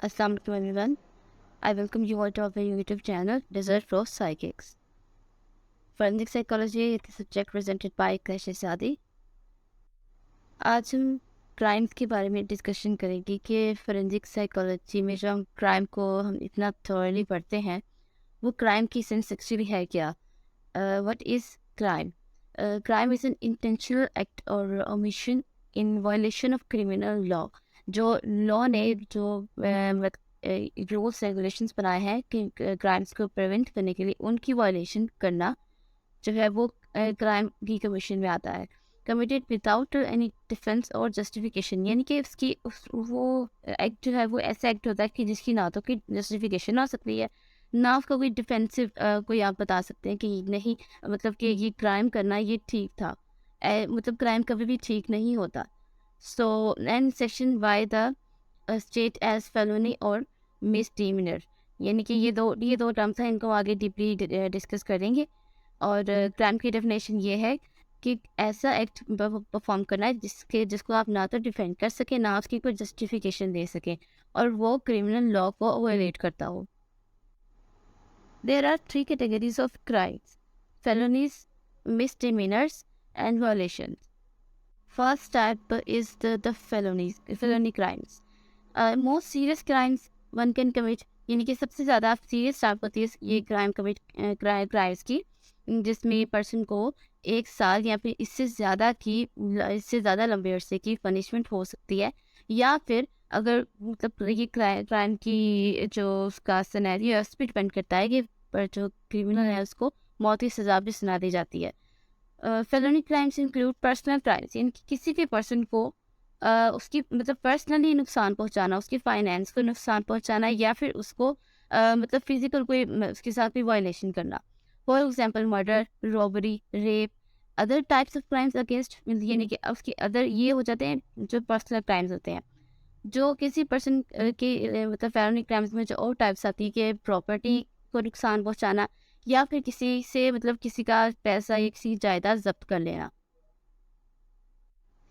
Assalamu alaikum everyone. I welcome you all to our YouTube channel, Desert Rose Psychics. Forensic Psychology is the subject presented by Kaish Sadi. आज हम crimes के बारे में discussion करेंगे कि forensic psychology में जो हम क्राइम को हम इतना थॉरली पढ़ते हैं वो क्राइम की सेंस एक्चुअली है क्या. What is crime? Crime is an intentional act और omission in violation of criminal law. जो लॉ ने जो रूल्स रेगुलेशंस बनाए हैं कि क्राइम्स को प्रिवेंट करने के लिए उनकी वायलेशन करना जो है वो क्राइम की कमीशन में आता है. कमिटेड विदाउट एनी डिफेंस और जस्टिफिकेशन, यानी कि वो एक्ट जो है वो ऐसा एक्ट होता है कि जिसकी ना तो कोई जस्टिफिकेशन आ सकती है ना उसका कोई डिफेंसिव कोई आप बता सकते हैं कि नहीं मतलब कि ये क्राइम करना ये ठीक था. मतलब क्राइम कभी भी ठीक नहीं होता. So and section by the state as felony और मिसडीमिनर, यानी कि ये दो टर्म्स हैं, इनको आगे डीपली डिस्कस करेंगे. और क्राइम की डेफिनेशन ये है कि ऐसा एक्ट परफॉर्म करना है जिसको आप ना तो डिफेंड कर सकें ना उसकी कोई जस्टिफिकेशन दे सकें और वो क्रिमिनल लॉ को वायलेट करता हो. There are 3 categories of crimes: felonies, misdemeanors and violations. First type is the felony crimes. Most serious crimes one can commit, यानी कि सबसे ज़्यादा सीरियस टाइप होती है ये क्राइम्स की जिसमें पर्सन को 1 साल या फिर इससे ज़्यादा लंबे अरसे की पनिशमेंट हो सकती है, या फिर अगर मतलब ये क्राइम की जो उसका सिनेरियो है उस पर डिपेंड करता है कि पर जो क्रिमिनल है उसको मौत की सज़ा भी सुना दी जाती है. Felony crimes include personal crimes, यानी कि किसी भी पर्सन को उसकी मतलब पर्सनली नुकसान पहुंचाना, उसकी फाइनेंस को नुकसान पहुंचाना, या फिर उसको मतलब फिजिकल कोई उसके साथ भी वायलेशन करना. For example murder, robbery, rape. Other types of crimes against, यानी कि उसके अदर ये हो जाते हैं जो पर्सनल क्राइम्स होते हैं. जो किसी पर्सन के मतलब फेलोनी क्राइम्स में जो और टाइप्स आती है कि प्रॉपर्टी को नुकसान पहुंचाना या फिर किसी से मतलब किसी का पैसा या किसी जायदाद जब्त कर लेना.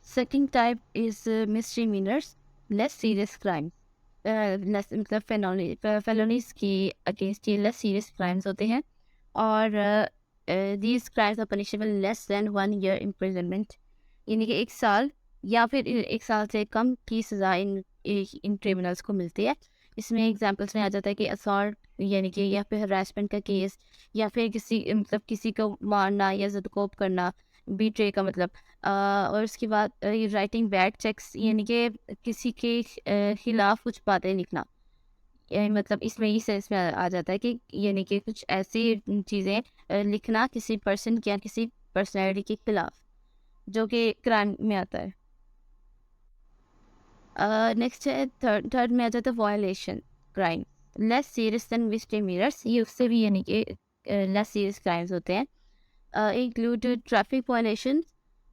Second type is misdemeanors, less serious crime. मतलब फेलोनीज की अगेंस्ट ये लेस सीरियस क्राइम्स होते हैं और these crimes are punishable less than 1 year imprisonment, यानी कि 1 साल या फिर 1 साल से कम की सज़ा इन क्रिमिनल्स को मिलती है. इसमें एग्जांपल्स में आ जाता है कि असॉल्ट यानी कि या फिर हरासमेंट का केस, या फिर किसी को मारना या ज़दकोप करना, बीट्रे का मतलब. और उसके बाद राइटिंग बैड चेक्स, यानी कि किसी के खिलाफ कुछ बातें लिखना. मतलब इसमें इस सेंस में आ जाता है कि यानी कि कुछ ऐसी चीज़ें लिखना किसी पर्सन या किसी पर्सनैलिटी के खिलाफ जो कि क्राइम में आता है. नेक्स्ट है थर्ड में आ जाता है violation crime, less serious than misdemeanors. ये उससे भी यानी कि लेस सीरियस क्राइम्स होते हैं. इंक्लूड ट्रैफिक वायलेशन,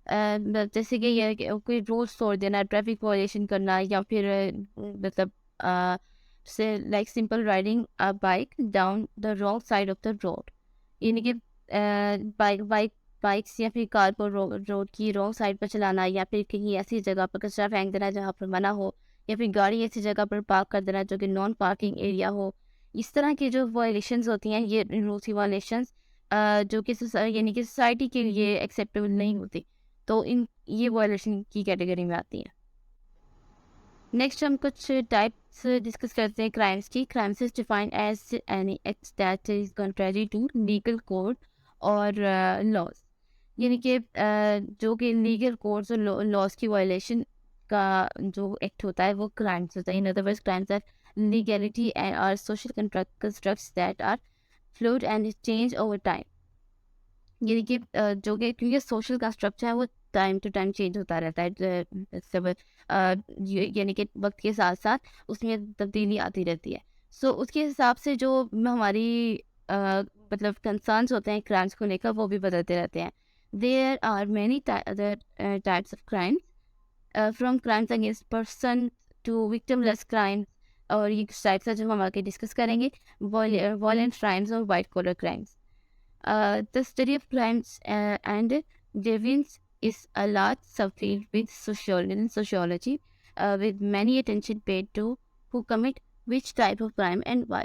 जैसे कि ये कि कोई रूल्स तोड़ देना, ट्रैफिक वायलेशन करना, या फिर मतलब से like simple riding a bike down the wrong side of the road, यानी कि बाइक्स या फिर कार को रोड की रॉन्ग साइड पर चलाना, या फिर कहीं ऐसी जगह पर कचरा फेंक देना जहाँ पर मना हो, या फिर गाड़ी ऐसी जगह पर पार्क कर देना जो कि नॉन पार्किंग एरिया हो. इस तरह की जो वायलेशंस होती हैं ये रूल्स की वायलेशंस जो कि यानी कि सोसाइटी के लिए एक्सेप्टेबल नहीं होती, तो इन ये वायलेशन की कैटेगरी में आती है. नेक्स्ट हम कुछ टाइप्स डिस्कस करते हैं क्राइम्स की. Crimes is defined as any act that is contrary to legal code और लॉज, यानी कि जो कि लीगल कोड्स और लॉज की वायलेशन का जो एक्ट होता है वो क्राइम्स होता है. In other words crimes are legality and are social constructs that are fluid and change over time, यानी कि जो कि क्योंकि सोशल कंस्ट्रक्ट है वो टाइम टू टाइम चेंज होता रहता है. सब यानी कि वक्त के साथ साथ उसमें तब्दीली आती रहती है. सो उसके हिसाब से जो हमारी मतलब कंसर्न्स होते हैं क्राइम्स को लेकर वो भी बदलते रहते हैं. There are many other types of crimes from crimes against person to victimless crime. और ये टाइप्स है जो हम आगे डिस्कस करेंगे. वॉयलेंट क्राइम्स और white collar crimes. The study of crimes and deviance is a large subfield with sociology, with many attention paid to who commit which type of crime and why.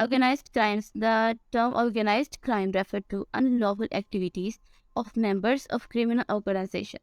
Organized crimes. The term organized crime refer to unlawful activities of members of criminal organization.